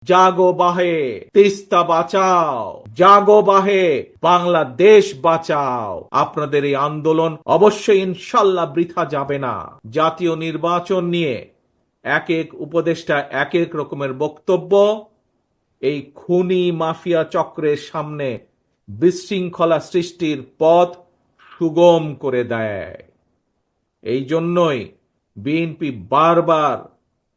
জাগো বাহে তিস্তা বাঁচাও, জাগো বাহে বাংলাদেশ বাঁচাও। আপনাদের এই আন্দোলন অবশ্যই ইনশাল্লাহ বৃথা যাবে না। জাতীয় নির্বাচন নিয়ে এক এক উপদেষ্টা এক এক রকমের বক্তব্য এই খুনি মাফিয়া চক্রের সামনে বিশৃঙ্খলা সৃষ্টির পথ সুগম করে দেয়। এই জন্যই বিএনপি বারবার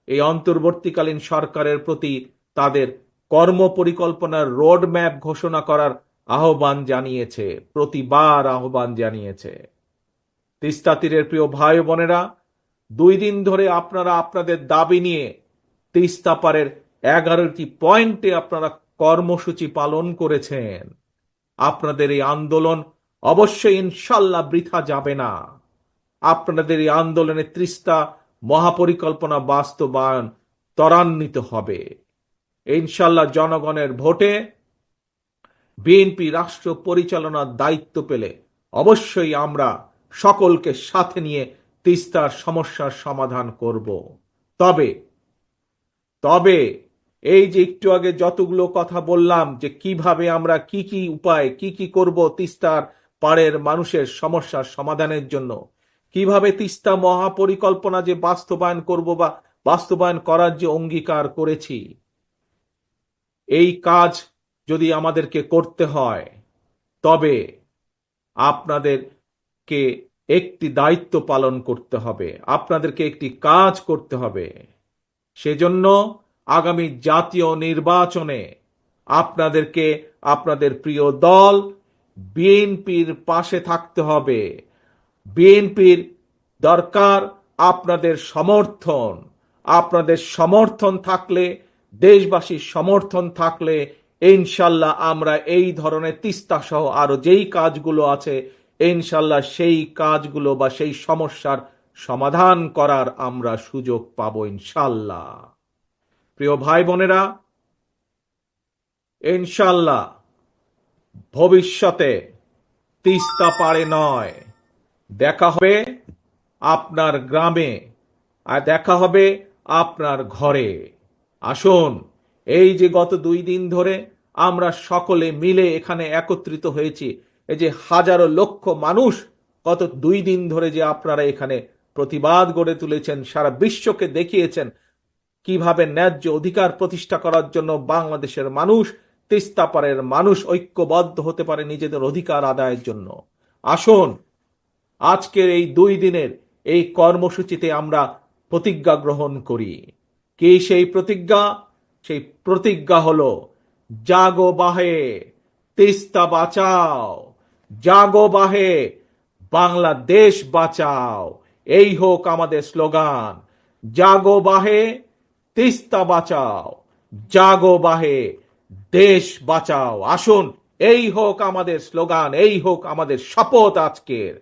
এই অন্তর্বর্তীকালীন সরকারের প্রতি তাদের কর্মপরিকল্পনার রোডম্যাপ ঘোষণা করার আহ্বান জানিয়েছে, প্রতিবার আহ্বান জানিয়েছে। তিস্তা তীরের প্রিয় ভাই বোনেরা, 2 দিন ধরে আপনারা আপনাদের দাবি নিয়ে তিস্তা পারের 11টি পয়েন্টে আপনারা কর্মসূচি পালন করেছেন। আপনাদের এই আন্দোলন অবশ্যই ইনশাল্লাহ বৃথা যাবে না। আপনাদের এই আন্দোলনে তিস্তা মহাপরিকল্পনা বাস্তবায়ন ত্বরান্বিত হবে ইনশাল্লাহ। জনগণের ভোটে বিএনপি রাষ্ট্র পরিচালনার দায়িত্ব পেলে অবশ্যই আমরা সকলকে সাথে নিয়ে তিস্তার সমস্যার সমাধান করব। তবে তবে এই যে একটু আগে যতগুলো কথা বললাম যে কিভাবে আমরা কি কি উপায় কি করব তিস্তার পাড়ের মানুষের সমস্যার সমাধানের জন্য, কিভাবে তিস্তা মহাপরিকল্পনা যে বাস্তবায়ন করব বা বাস্তবায়ন করার যে অঙ্গীকার করেছি, এই কাজ যদি আমাদেরকে করতে হয় তবে আপনাদেরকে একটি দায়িত্ব পালন করতে হবে, আপনাদেরকে একটি কাজ করতে হবে। সেজন্য আগামী জাতীয় নির্বাচনে আপনাদেরকে আপনাদের প্রিয় দল বিএনপির পাশে থাকতে হবে। বিএনপির দরকার আপনাদের সমর্থন। আপনাদের সমর্থন থাকলে, দেশবাসীর সমর্থন থাকলে ইনশাল্লাহ আমরা এই ধরনের তিস্তা সহ আরো যেই কাজগুলো আছে ইনশাল্লাহ সেই কাজগুলো বা সেই সমস্যার সমাধান করার আমরা সুযোগ পাবো ইনশাল্লাহ। প্রিয় ভাই বোনেরা, ইনশাল্লাহ ভবিষ্যতে তিস্তা পারে নয়, দেখা হবে আপনার গ্রামে, আর দেখা হবে আপনার ঘরে। আসুন, এই যে গত 2 দিন ধরে আমরা সকলে মিলে এখানে একত্রিত হয়েছি, এই যে হাজারো লক্ষ মানুষ গত 2 দিন ধরে যে আপনারা এখানে প্রতিবাদ গড়ে তুলেছেন, সারা বিশ্বকে দেখিয়েছেন কিভাবে ন্যায্য অধিকার প্রতিষ্ঠা করার জন্য বাংলাদেশের মানুষ, তিস্তা পারের মানুষ ঐক্যবদ্ধ হতে পারে নিজেদের অধিকার আদায়ের জন্য। আসুন, আজকের এই 2 দিনের এই কর্মসূচিতে আমরা প্রতিজ্ঞা গ্রহণ করি। কি সেই প্রতিজ্ঞা? সেই প্রতিজ্ঞা হলো জাগো বাহে তিস্তা বাঁচাও, জাগো বাহে বাংলাদেশ বাঁচাও। এই হোক আমাদের স্লোগান, জাগো বাহে তিস্তা বাঁচাও, জাগো বাহে দেশ বাঁচাও। আসুন, এই হোক আমাদের স্লোগান, এই হোক আমাদের শপথ আজকের।